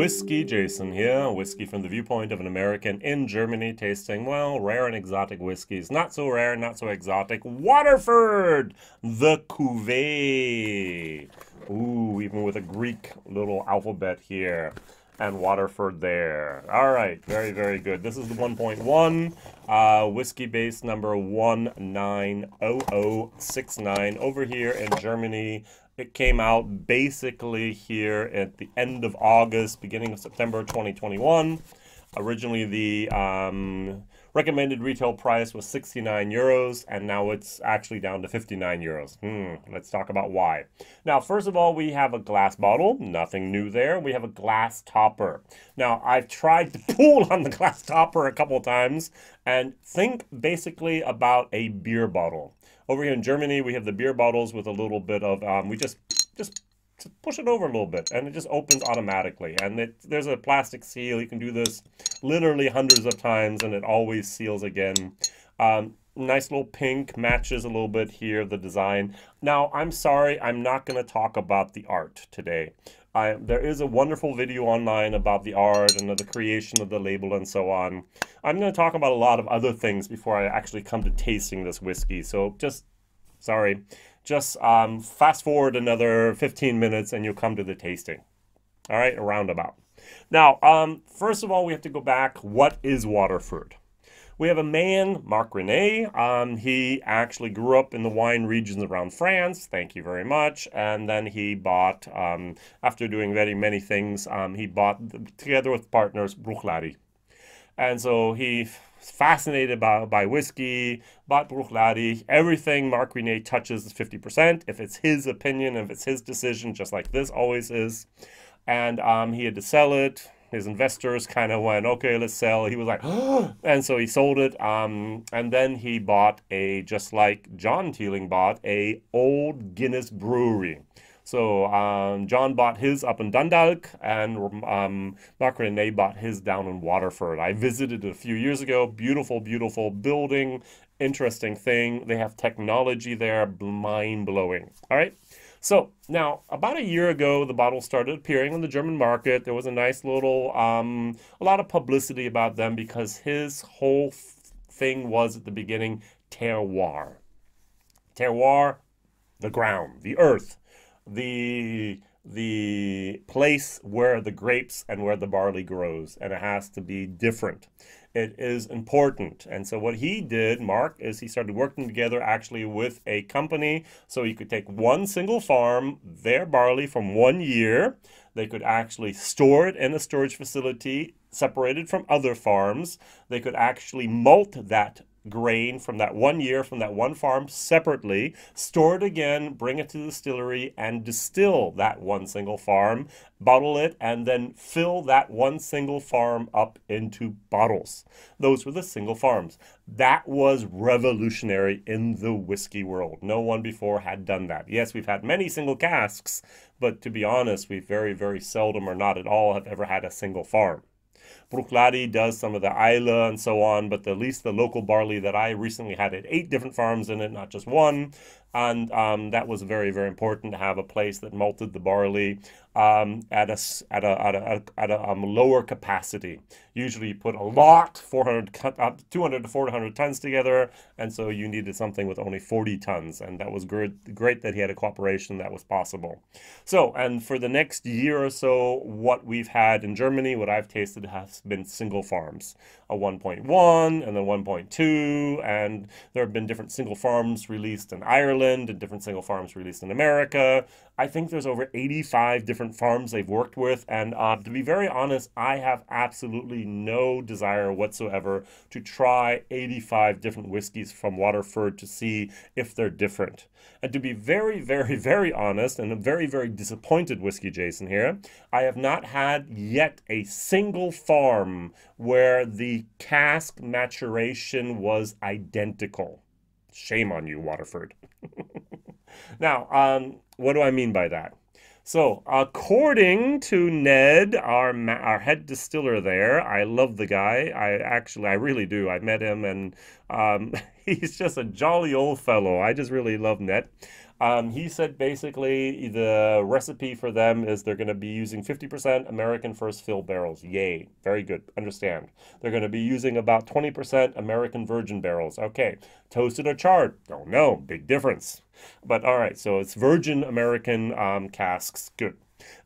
WhiskyJason here, whiskey from the viewpoint of an American in Germany tasting, well, rare and exotic whiskeys. Not so rare, not so exotic. Waterford The Cuvée. Ooh, even with a Greek little alphabet here. And Waterford there. All right, very, very good. This is the 1.1 Whiskybase number 190069 over here in Germany. It came out basically here at the end of August, beginning of September 2021. Originally, the recommended retail price was 69 euros, and now it's actually down to 59 euros. Let's talk about why. Now, first of all, we have a glass bottle. Nothing new there. We have a glass topper. Now, I've tried to pull on the glass topper a couple of times, and think basically about a beer bottle. Over here in Germany, we have the beer bottles with a little bit of, we just push it over a little bit, and it just opens automatically. And there's a plastic seal. You can do this literally hundreds of times, and it always seals again. Nice little pink, matches a little bit here, the design. Now, I'm sorry, I'm not going to talk about the art today. There is a wonderful video online about the art and the creation of the label and so on. I'm going to talk about a lot of other things before I actually come to tasting this whiskey. So just fast forward another 15 minutes and you'll come to the tasting. All right, a roundabout. Now, first of all, we have to go back. What is Waterford? We have a man, Marc René. He actually grew up in the wine regions around France. Thank you very much. And then he bought, after doing very many things, he bought, together with partners, Bruichladdich. And so he's fascinated by whiskey, bought Bruichladdich. Everything Marc René touches is 50%. If it's his opinion, if it's his decision, just like this always is. And he had to sell it. His investors kind of went, okay, let's sell. He was like, oh! And so he sold it. And then he bought just like John Teeling bought, a old Guinness brewery. So John bought his up in Dundalk, and Marc René bought his down in Waterford. I visited it a few years ago. Beautiful, beautiful building. Interesting thing. They have technology there. Mind-blowing. All right. So now, about a year ago, the bottles started appearing on the German market. There was a nice little, a lot of publicity about them because his whole thing was at the beginning terroir. Terroir, the ground, the earth, the place where the grapes and where the barley grows, and it has to be different. It is important. And so what he did, Mark, is he started working together actually with a company so he could take one single farm, their barley from 1 year. They could actually store it in a storage facility separated from other farms. They could actually malt that grain from that 1 year, from that one farm separately, store it again, bring it to the distillery, and distill that one single farm, bottle it, and then fill that one single farm up into bottles. Those were the single farms. That was revolutionary in the whiskey world. No one before had done that. Yes, we've had many single casks, but to be honest, we very, very seldom or not at all have ever had a single farm. Bruichladdich does some of the Islay and so on, but at least the local barley that I recently had 8 different farms in it, not just one. And that was very, very important to have a place that malted the barley at a lower capacity. Usually you put a lot, 200 to 400 tons together, and so you needed something with only 40 tons, and that was great that he had a cooperation that was possible. So, and for the next year or so, what we've had in Germany, what I've tasted has been single farms, a 1.1 and then 1.2, and there have been different single farms released in Ireland and different single farms released in America. I think there's over 85 different farms they've worked with, and to be very honest, I have absolutely no desire whatsoever to try 85 different whiskeys from Waterford to see if they're different. And to be very, very, very honest, and a very, very disappointed WhiskyJason here, I have not had yet a single farm where the cask maturation was identical. Shame on you, Waterford. Now, what do I mean by that? So, according to Ned, our head distiller there, I love the guy. I really do. I met him, and he's just a jolly old fellow. I just really love Ned. He said basically the recipe for them is they're going to be using 50% American first fill barrels. Yay. Very good. Understand. They're going to be using about 20% American virgin barrels. Okay. Toasted or charred? Don't know. Big difference. But all right. So it's virgin American casks. Good.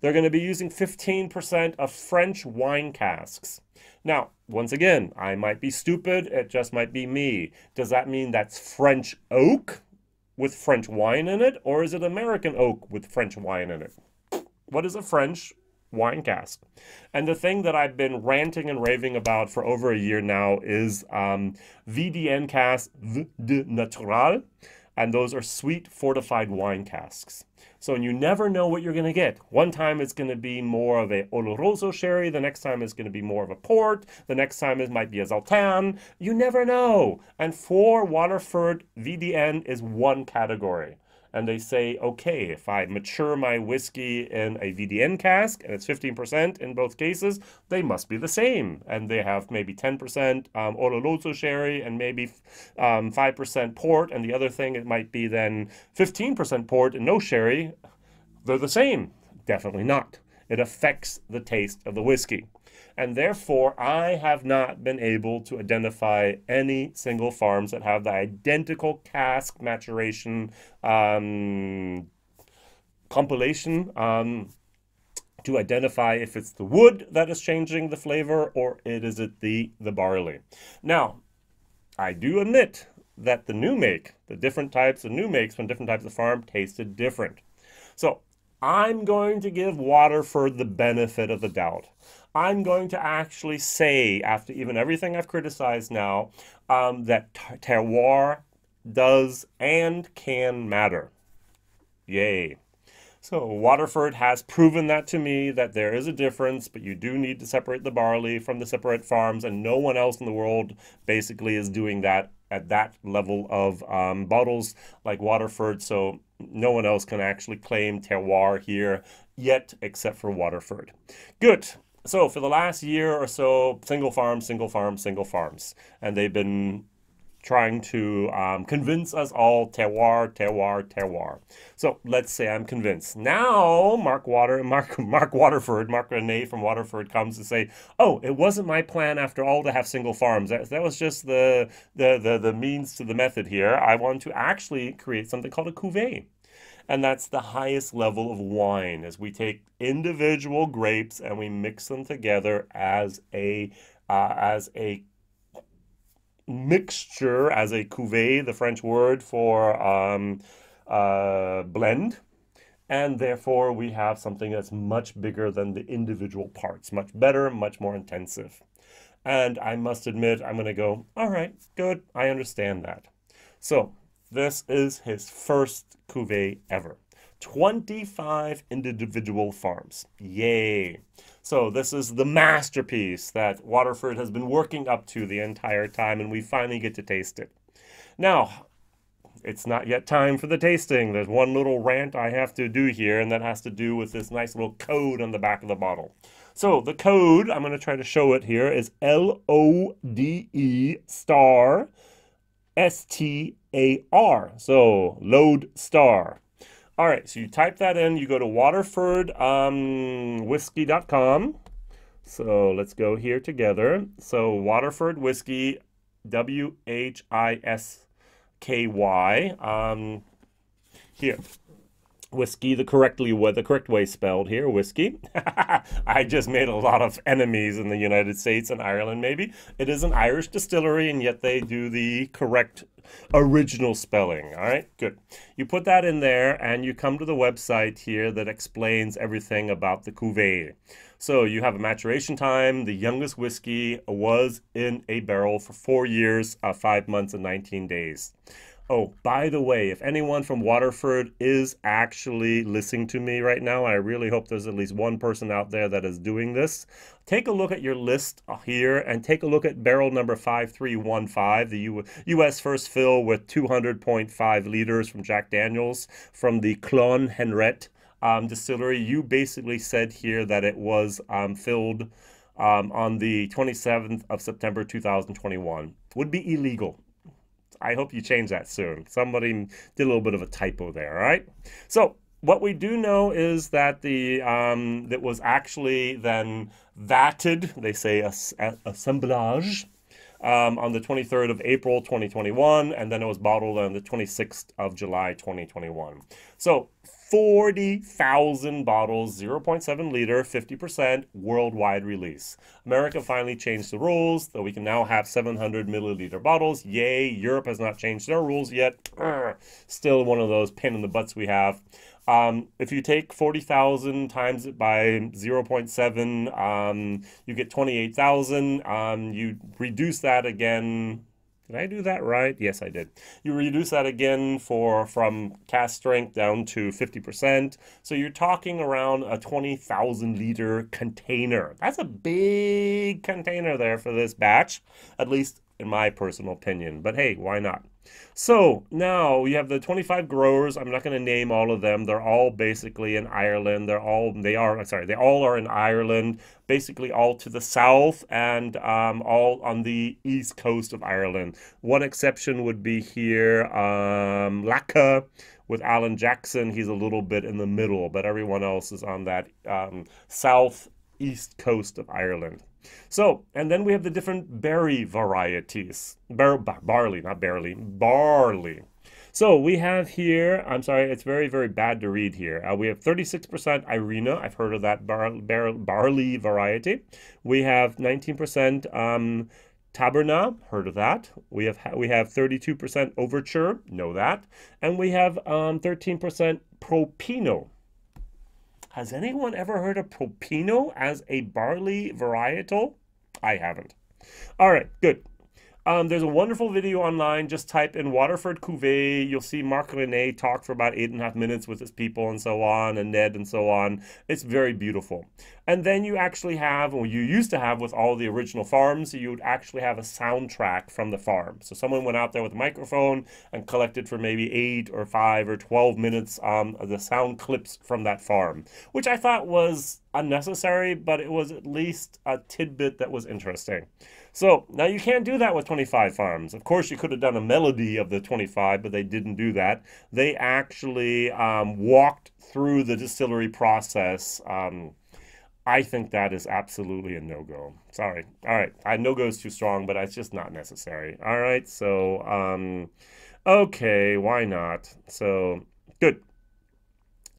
They're going to be using 15% of French wine casks. Now, once again, I might be stupid. It just might be me. Does that mean that's French oak with French wine in it? Or is it American oak with French wine in it? What is a French wine cask? And the thing that I've been ranting and raving about for over a year now is VDN cask, vin-doux natural. And those are sweet fortified wine casks. So you never know what you're going to get. One time it's going to be more of a oloroso sherry. The next time it's going to be more of a port. The next time it might be a zoltan. You never know. And for Waterford, VDN is one category. And they say, okay, if I mature my whiskey in a VDN cask, and it's 15% in both cases, they must be the same. And they have maybe 10% oloroso sherry and maybe 5% port. And the other thing, it might be then 15% port and no sherry. They're the same. Definitely not. It affects the taste of the whiskey. And therefore, I have not been able to identify any single farms that have the identical cask maturation compilation to identify if it's the wood that is changing the flavor or is it the barley. Now, I do admit that the new make, the different types of new makes from different types of farm tasted different. So I'm going to give Waterford the benefit of the doubt. I'm going to actually say, after even everything I've criticized now, that terroir does and can matter. Yay. So Waterford has proven that to me, that there is a difference, but you do need to separate the barley from the separate farms, and no one else in the world basically is doing that at that level of bottles like Waterford. So no one else can actually claim terroir here yet, except for Waterford. Good. So for the last year or so, single farms, and they've been trying to convince us all terroir. So let's say I'm convinced. Now Mark Renee from Waterford comes to say, oh, it wasn't my plan after all to have single farms. That was just the means to the method here. I want to actually create something called a cuvée. And that's the highest level of wine, as we take individual grapes and we mix them together as a mixture, as a cuvée, the French word for blend. And therefore, we have something that's much bigger than the individual parts, much better, much more intensive. And I must admit, I'm going to go, all right, good, I understand that. So this is his first cuvée ever. 25 individual farms. Yay. So this is the masterpiece that Waterford has been working up to the entire time, and we finally get to taste it. Now, it's not yet time for the tasting. There's one little rant I have to do here, and that has to do with this nice little code on the back of the bottle. So the code, I'm going to try to show it here, is LODE star STAR. So load star. All right, so you type that in, you go to waterfordwhisky.com. So let's go here together. So Waterford Whisky, WHISKY. Here. Whiskey, the correct way spelled here, whiskey. I just made a lot of enemies in the United States and Ireland, maybe. It is an Irish distillery, and yet they do the correct original spelling. All right, good. You put that in there, and you come to the website here that explains everything about the cuvée. So you have a maturation time. The youngest whiskey was in a barrel for 4 years, 5 months, and 19 days. Oh, by the way, if anyone from Waterford is actually listening to me right now, I really hope there's at least one person out there that is doing this. Take a look at your list here and take a look at barrel number 5315, the U.S. first fill with 200.5 liters from Jack Daniels from the Clon Henret distillery. You basically said here that it was filled on the 27th of September 2021. Would be illegal. I hope you change that soon. Somebody did a little bit of a typo there, all right? So what we do know is that that was actually then vatted, they say assemblage, on the 23rd of April 2021, and then it was bottled on the 26th of July 2021. So 40,000 bottles, 0.7 liter, 50% worldwide release. America finally changed the rules, so we can now have 700 milliliter bottles. Yay, Europe has not changed their rules yet. Still one of those pain in the butts we have. If you take 40,000 times it by 0.7, you get 28,000. You reduce that again. Did I do that right? Yes, I did. You reduce that again from cask strength down to 50%. So you're talking around a 20,000 liter container. That's a big container there for this batch, at least in my personal opinion. But hey, why not? So now you have the 25 growers. I'm not going to name all of them. They're all basically in Ireland. They all are in Ireland, basically all to the south and all on the east coast of Ireland. One exception would be here, Lacca with Alan Jackson. He's a little bit in the middle, but everyone else is on that southeast coast of Ireland. So, and then we have the different berry varieties. Barley. So we have here, I'm sorry, it's very, very bad to read here. We have 36% Irina. I've heard of that barley variety. We have 19% Taberna, heard of that. We have 32% Overture, know that. And we have 13% Propino. Has anyone ever heard of Propino as a barley varietal? I haven't. All right, good. There's a wonderful video online. Just type in Waterford Cuvée. You'll see Mark Rene talk for about 8.5 minutes with his people and so on, and Ned and so on. It's very beautiful. And then you actually have, or you used to have with all the original farms, you would actually have a soundtrack from the farm. So someone went out there with a microphone and collected for maybe 8 or 5 or 12 minutes the sound clips from that farm, which I thought was unnecessary, but it was at least a tidbit that was interesting. So now you can't do that with 25 farms. Of course, you could have done a melody of the 25, but they didn't do that. They actually walked through the distillery process. I think that is absolutely a no-go. Sorry. All right. No-go is too strong, but it's just not necessary. All right. So, okay, why not? So, good.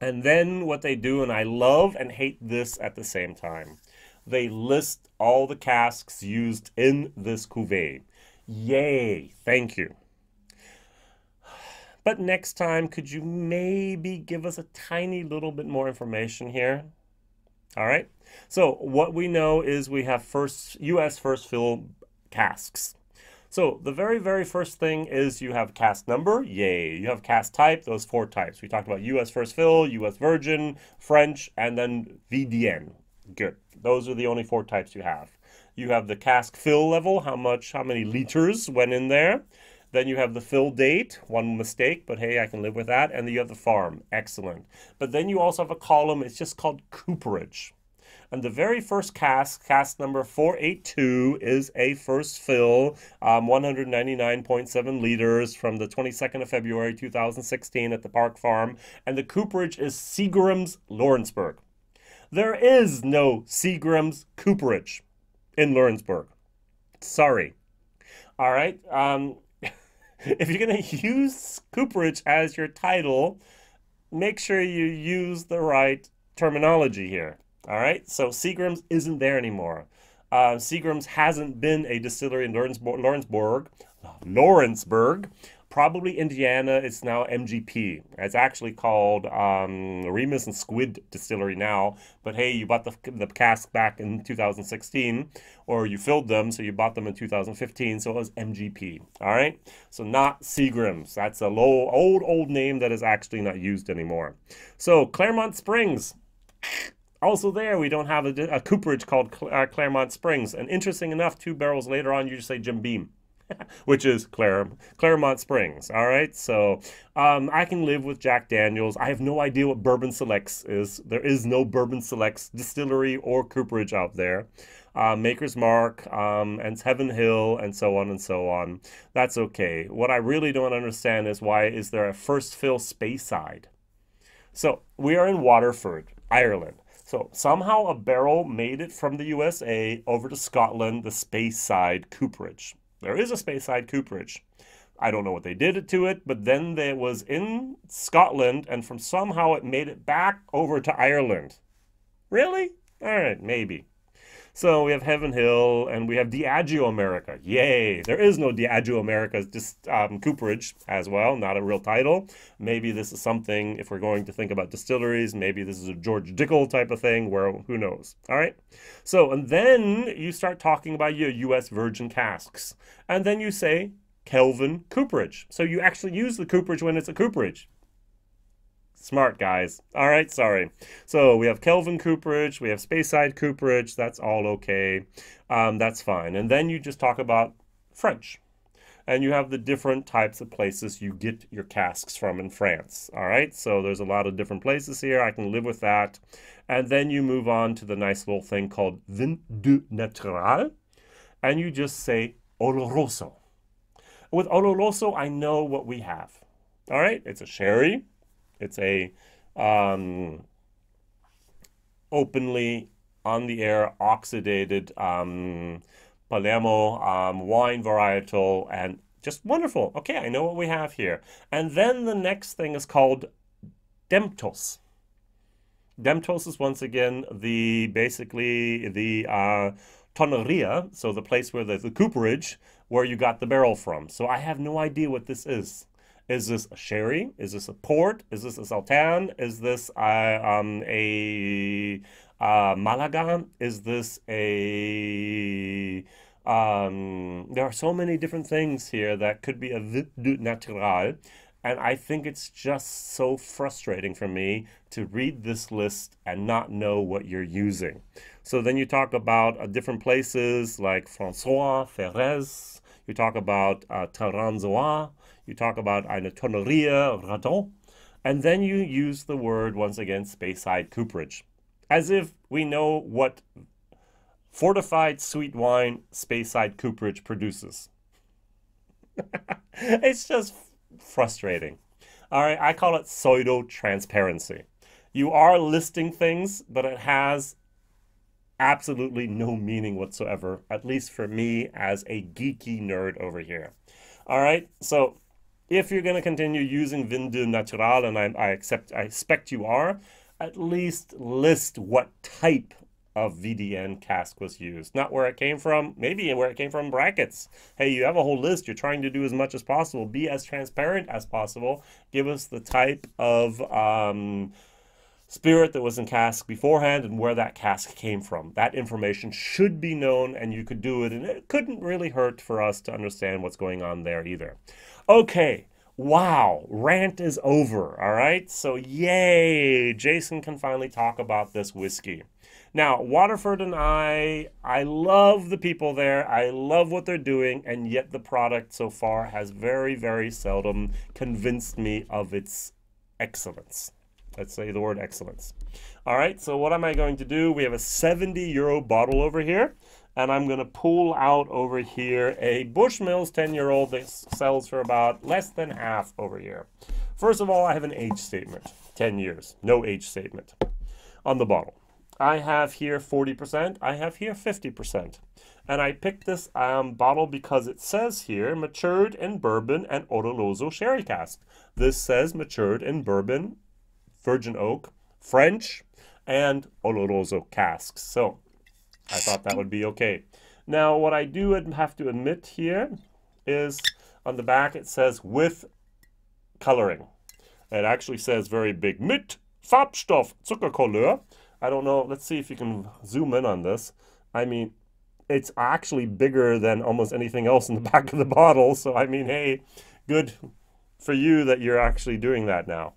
And then what they do, and I love and hate this at the same time, they list all the casks used in this cuvée. Yay, thank you. But next time, could you maybe give us a tiny little bit more information here? All right, so what we know is we have U.S. first fill casks. So the very, very first thing is you have cask number, yay. You have cask type, those 4 types. We talked about U.S. first fill, U.S. virgin, French, and then VDN. Good. Those are the only 4 types you have. You have the cask fill level, how many liters went in there. Then you have the fill date, one mistake, but hey, I can live with that. And then you have the farm, excellent. But then you also have a column, it's just called cooperage. And the very first cask number 482, is a first fill, 199.7 liters from the 22nd of February, 2016 at the Park Farm. And the cooperage is Seagram's Lawrenceburg. There is no Seagram's cooperage in Lawrenceburg. Sorry. All right. If you're going to use cooperage as your title, make sure you use the right terminology here. All right. So Seagram's isn't there anymore. Seagram's hasn't been a distillery in Lawrenceburg. Probably Indiana. It's now MGP. It's actually called Remus and Squid Distillery now. But hey, you bought the cask back in 2016, or you filled them, so you bought them in 2015. So it was MGP. All right. So not Seagram's. That's a old name that is actually not used anymore. So Claremont Springs. Also there, we don't have a cooperage called Claremont Springs. And interesting enough, 2 barrels later on, you just say Jim Beam. Which is Claremont Springs. All right, so I can live with Jack Daniels. I have no idea what Bourbon Selects is. There is no Bourbon Selects distillery or cooperage out there. Maker's Mark, and it's Heaven Hill, and so on and so on. That's okay. What I really don't understand is why is there a first fill Speyside? So we are in Waterford, Ireland. So somehow a barrel made it from the USA over to Scotland, the Speyside cooperage. There is a Speyside cooperage. I don't know what they did to it, but then it was in Scotland, and from somehow it made it back over to Ireland. Really? All right, maybe. So we have Heaven Hill, and we have Diageo America. Yay! There is no Diageo America, just cooperage as well, not a real title. Maybe this is something, if we're going to think about distilleries, maybe this is a George Dickel type of thing, where who knows. All right? So, and then you start talking about your U.S. virgin casks. And then you say Kelvin cooperage. So you actually use the cooperage when it's a cooperage. Smart guys. All right, sorry. So we have Kelvin cooperage, we have Speyside cooperage. That's all okay. That's fine. And then you just talk about French. And you have the different types of places you get your casks from in France. All right, so there's a lot of different places here. I can live with that. And then you move on to the nice little thing called vin-doux natural. And you just say oloroso. With oloroso, I know what we have. All right, it's a sherry. It's a openly on the air oxidated Palermo wine varietal, and just wonderful. Okay, I know what we have here. And then the next thing is called Demptos. Demptos is once again basically the tonneria, so the place where the cooperage where you got the barrel from. So I have no idea what this is. Is this a sherry? Is this a port? Is this a Sultan? Is this a Malaga? Is this a... there are so many different things here that could be a vin-doux natural. And I think it's just so frustrating for me to read this list and not know what you're using. So then you talk about different places like François, Ferrez. You talk about Taranzoa. You talk about eine Tonneria, Radon. And then you use the word, once again, Speyside cooperage. As if we know what fortified sweet wine Speyside cooperage produces. It's just frustrating. All right, I call it pseudo-transparency. You are listing things, but it has absolutely no meaning whatsoever, at least for me as a geeky nerd over here. All right, so if you're going to continue using vin-doux natural, and I expect you are, at least list what type of VDN cask was used. Not where it came from, maybe where it came from, brackets. Hey, you have a whole list. You're trying to do as much as possible. Be as transparent as possible. Give us the type of spirit that was in cask beforehand and where that cask came from. That information should be known, and you could do it, and it couldn't really hurt for us to understand what's going on there either. Okay, wow, rant is over, all right? So yay, Jason can finally talk about this whiskey. Now, Waterford and I love the people there. I love what they're doing, and yet the product so far has very, very seldom convinced me of its excellence. Let's say the word excellence. All right, so what am I going to do? We have a €70 bottle over here, and I'm going to pull out over here a Bushmills 10-year-old that sells for about less than half over here. First of all, I have an age statement, 10 years, no age statement on the bottle. I have here 40%, I have here 50%. And I picked this bottle because it says here, matured in bourbon and Oloroso sherry cask. This says matured in bourbon, virgin oak, French, and Oloroso casks. So I thought that would be okay. Now, what I do have to admit here is on the back it says with coloring. It actually says very big, mit Farbstoff Zuckercouleur. I don't know, let's see if you can zoom in on this. I mean, it's actually bigger than almost anything else in the back of the bottle. So, I mean, hey, good for you that you're actually doing that now.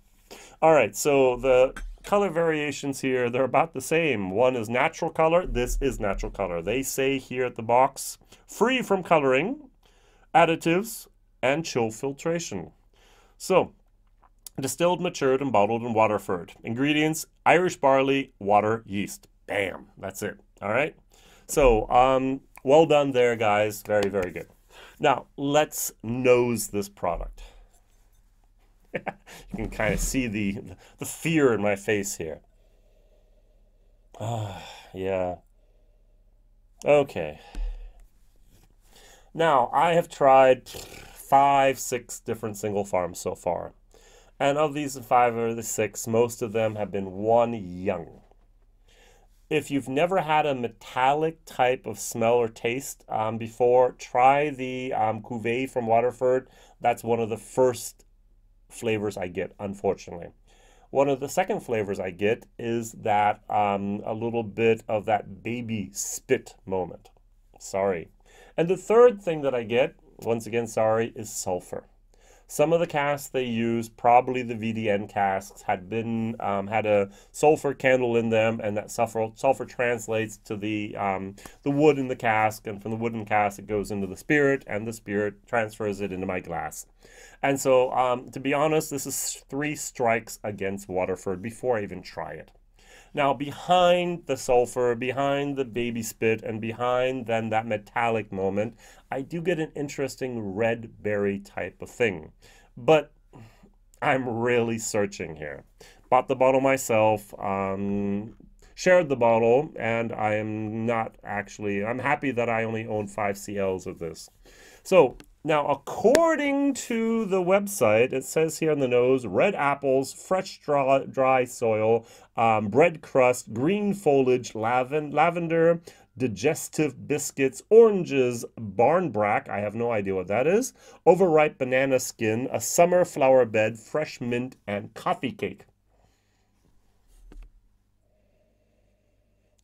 All right, so the color variations here, they're about the same. One is natural color. This is natural color. They say here at the box, free from coloring, additives, and chill filtration. So, distilled, matured, and bottled in Waterford. Ingredients, Irish barley, water, yeast. Bam, that's it. All right. So, well done there, guys. Very, very good. Now, let's nose this product. You can kind of see the fear in my face here. Yeah. Okay. Now, I have tried 5, 6 different single farms so far. And of these 5 or the 6, most of them have been one young. If you've never had a metallic type of smell or taste before, try the Cuvée from Waterford. That's one of the first flavors I get, unfortunately. One of the second flavors I get is that a little bit of that baby spit moment. Sorry. And the third thing that I get, once again, sorry, is sulfur. Some of the casks they use, probably the VDN casks, had a sulfur candle in them, and that sulfur translates to the wood in the cask, and from the wood in the cask it goes into the spirit, and the spirit transfers it into my glass. And so, to be honest, this is 3 strikes against Waterford before I even try it. Now, behind the sulfur, behind the baby spit, and behind then that metallic moment, I do get an interesting red berry type of thing. But I'm really searching here. Bought the bottle myself, shared the bottle, and I am not actually, I'm happy that I only own 5 CLs of this. So, now, according to the website, it says here on the nose, red apples, fresh dry soil, bread crust, green foliage, lavender, digestive biscuits, oranges, barnbrack, I have no idea what that is, overripe banana skin, a summer flower bed, fresh mint, and coffee cake.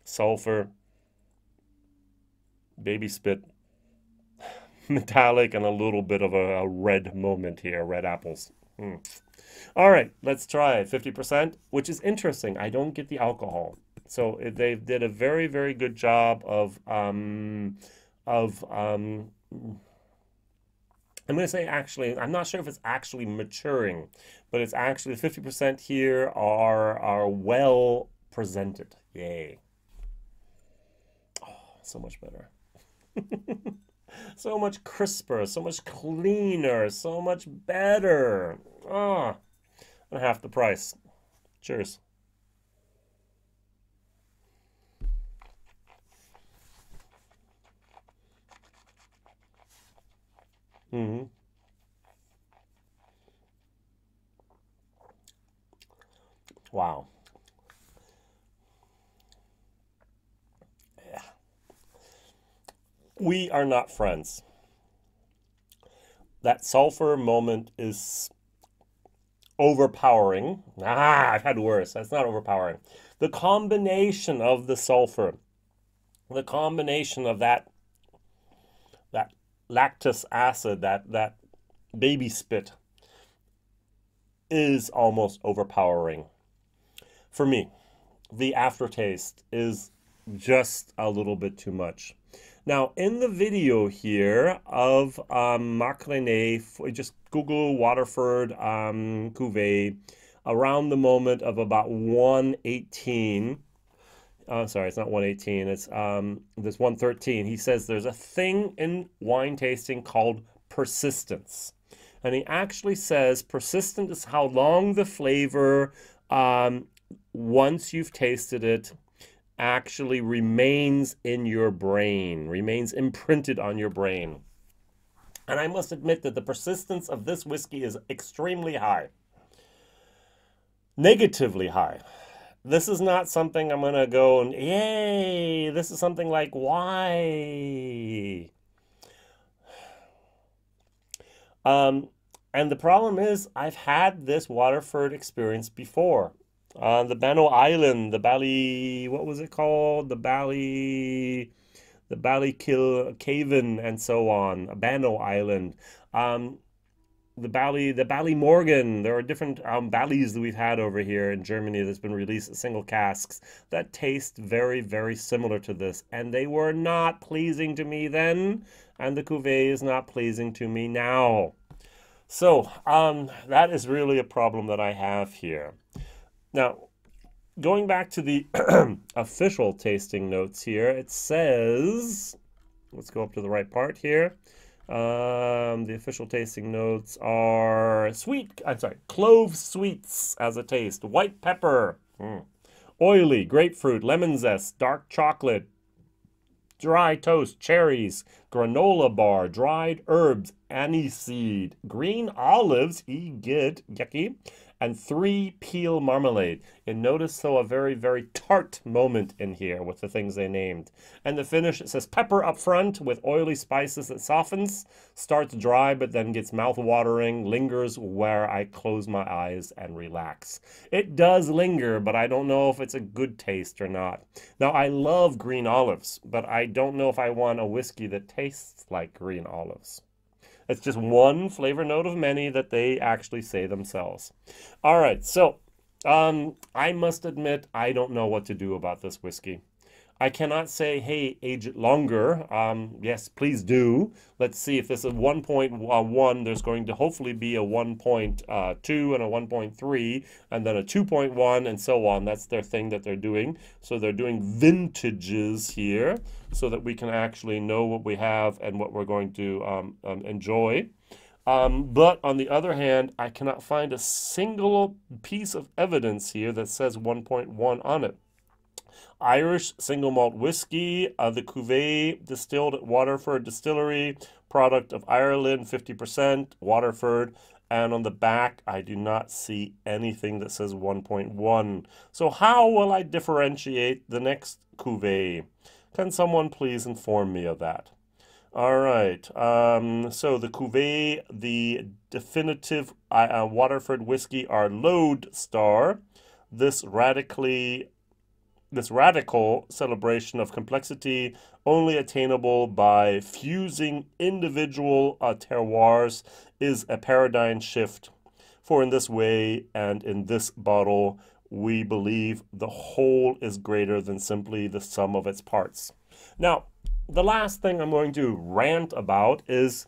Sulfur, baby spit, metallic, and a little bit of a red moment here, red apples. All right, let's try it. 50%, which is interesting. I don't get the alcohol. So they did a very, very good job of I'm going to say actually, I'm not sure if it's actually maturing, but it's actually 50% here are well presented. Yay. Oh, so much better. So much crisper, so much cleaner, so much better. Oh, and half the price. Cheers. Wow. Yeah. We are not friends. That sulfur moment is overpowering. I've had worse. That's not overpowering. The combination of the sulfur, the combination of that lactic acid, that baby spit, is almost overpowering. For me, the aftertaste is just a little bit too much. Now, in the video here of Marc René, just Google Waterford Cuvée, around the moment of about 118. Sorry, it's not 118. It's this 113. He says there's a thing in wine tasting called persistence. And he actually says persistent is how long the flavor, once you've tasted it, actually remains in your brain, remains imprinted on your brain. And I must admit that the persistence of this whiskey is extremely high. Negatively high. This is not something I'm going to go and, yay, this is something like, why? And the problem is, I've had this Waterford experience before. The Bannow Island, the Bally, what was it called? The Ballycaven, and so on. Bannow Island. The Ballymorgan. There are different Ballys that we've had over here in Germany that's been released as single casks that taste very, very similar to this. And they were not pleasing to me then, and the Cuvée is not pleasing to me now. So, that is really a problem that I have here. Now, going back to the official tasting notes here, it says, let's go up to the right part here. The official tasting notes are clove sweets as a taste, white pepper, oily, grapefruit, lemon zest, dark chocolate, dry toast, cherries, granola bar, dried herbs, aniseed, green olives, yucky, and 3 peel marmalade. And notice, though, a very, very tart moment in here with the things they named. And the finish, it says pepper up front with oily spices that softens, starts dry, but then gets mouth-watering, lingers where I close my eyes and relax. It does linger, but I don't know if it's a good taste or not. Now, I love green olives, but I don't know if I want a whiskey that tastes like green olives. It's just one flavor note of many that they actually say themselves. All right, so I must admit I don't know what to do about this whiskey. I cannot say, hey, age it longer. Yes, please do. Let's see if this is 1.1. There's going to hopefully be a 1.2 and a 1.3, and then a 2.1, and so on. That's their thing that they're doing. So they're doing vintages here so that we can actually know what we have and what we're going to enjoy. But on the other hand, I cannot find a single piece of evidence here that says 1.1 on it. Irish single malt whiskey, the Cuvée, distilled at Waterford Distillery, product of Ireland, 50%, Waterford. And on the back, I do not see anything that says 1.1. So how will I differentiate the next Cuvée? Can someone please inform me of that? All right, so the Cuvée, the definitive Waterford whiskey are Lodestar. This radical celebration of complexity only attainable by fusing individual terroirs is a paradigm shift. For in this way and in this bottle, we believe the whole is greater than simply the sum of its parts. Now, the last thing I'm going to rant about is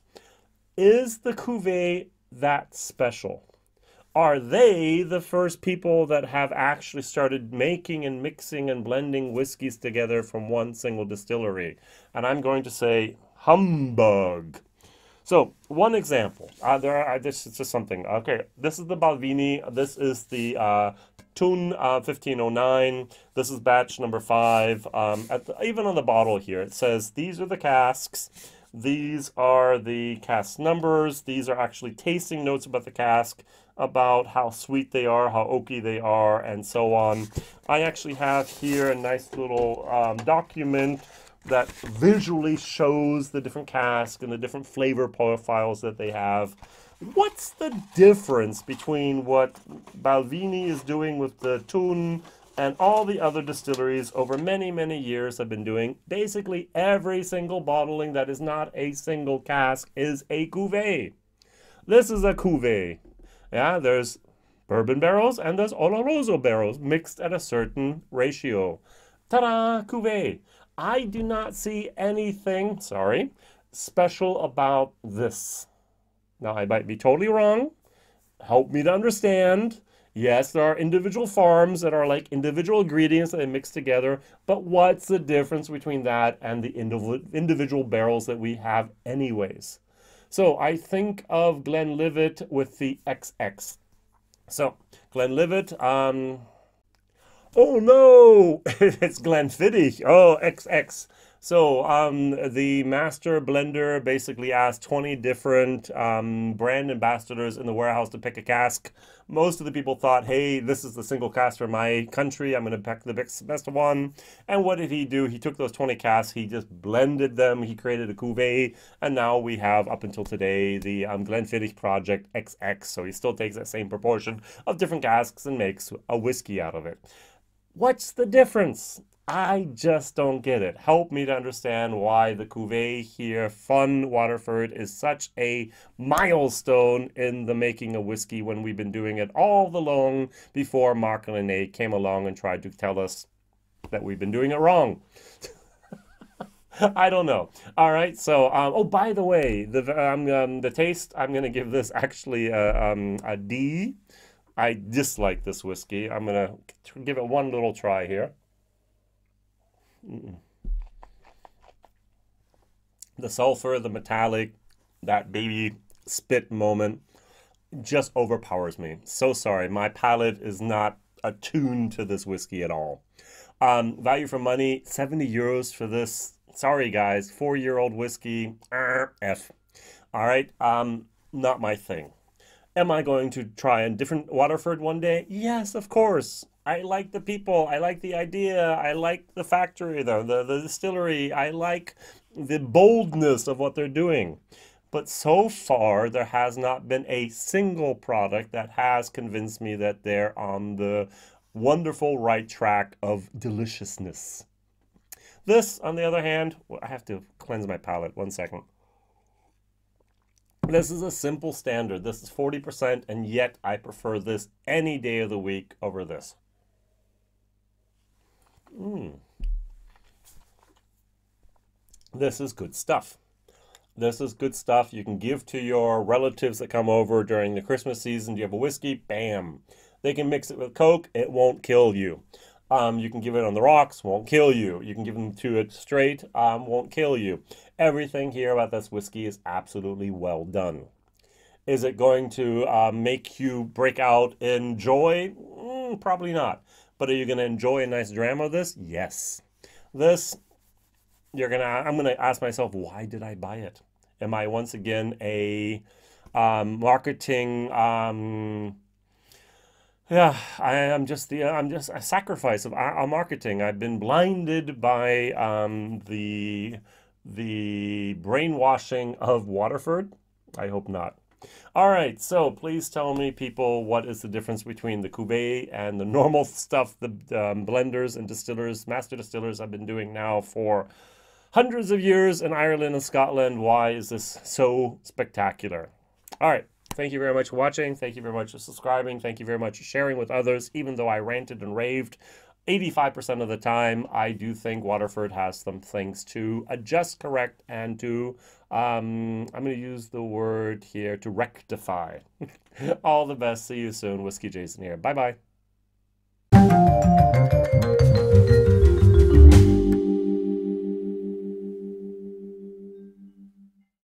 the Cuvée that special? Are they the first people that have actually started making and mixing and blending whiskeys together from one single distillery? And I'm going to say humbug. So one example, this is just something. Okay, this is the Balvenie. This is the Tun 1509. This is batch number 5. Even on the bottle here, it says these are the casks. These are the cask numbers. These are actually tasting notes about the cask, about how sweet they are, how oaky they are, and so on. I actually have here a nice little document that visually shows the different casks and the different flavor profiles that they have. What's the difference between what Balvenie is doing with the Tun and all the other distilleries over many, many years have been doing? Basically, every single bottling that is not a single cask is a cuvée. This is a cuvée. Yeah, there's bourbon barrels and there's Oloroso barrels mixed at a certain ratio. Ta-da, cuvée. I do not see anything, special about this. Now, I might be totally wrong. Help me to understand. Yes, there are individual farms that are like individual ingredients that they mix together, but what's the difference between that and the individual barrels that we have anyways? So I think of Glenlivet with the XX. So Glenlivet, oh no, it's Glenfiddich. Oh, XX. So the master blender basically asked 20 different brand ambassadors in the warehouse to pick a cask. Most of the people thought, hey, this is the single cask for my country. I'm going to pick the best one. And what did he do? He took those 20 casks. He just blended them. He created a cuvée. And now we have, up until today, the Glenfiddich Project XX. So he still takes that same proportion of different casks and makes a whiskey out of it. What's the difference? I just don't get it. Help me to understand why the Cuvée here, Fun Waterford, is such a milestone in the making of whiskey when we've been doing it all along before Mark and Renee came along and tried to tell us that we've been doing it wrong. I don't know. All right, so, oh, by the way, the taste, I'm going to give this actually a D. I dislike this whiskey. I'm going to give it one little try here. The sulfur, the metallic, that baby spit moment just overpowers me. So sorry. My palate is not attuned to this whiskey at all. Value for money, 70 euros for this. Sorry, guys. 4-year-old whiskey. F. All right. Not my thing. Am I going to try a different Waterford one day? Yes, of course. I like the people. I like the idea. I like the factory, the distillery. I like the boldness of what they're doing. But so far, there has not been a single product that has convinced me that they're on the wonderful right track of deliciousness. This, on the other hand, I have to cleanse my palate. 1 second. This is a simple standard. This is 40%, and yet I prefer this any day of the week over this. This is good stuff. This is good stuff you can give to your relatives that come over during the Christmas season. Do you have a whiskey? Bam. They can mix it with Coke. It won't kill you. You can give it on the rocks. Won't kill you. You can give them to it straight. Won't kill you. Everything here about this whiskey is absolutely well done. Is it going to make you break out in joy? Probably not. But are you going to enjoy a nice dram of this? Yes. This, I'm gonna ask myself, why did I buy it? Am I once again a marketing? Yeah, I'm just a sacrifice of our marketing. I've been blinded by the brainwashing of Waterford. I hope not. All right, so please tell me, people, what is the difference between the Cuvée and the normal stuff the blenders and distillers, master distillers, have been doing now for hundreds of years in Ireland and Scotland? Why is this so spectacular? All right. Thank you very much for watching. Thank you very much for subscribing. Thank you very much for sharing with others. Even though I ranted and raved 85% of the time, I do think Waterford has some things to adjust, correct, and to, I'm going to use the word here, to rectify. All the best. See you soon. Whiskey Jason here. Bye-bye.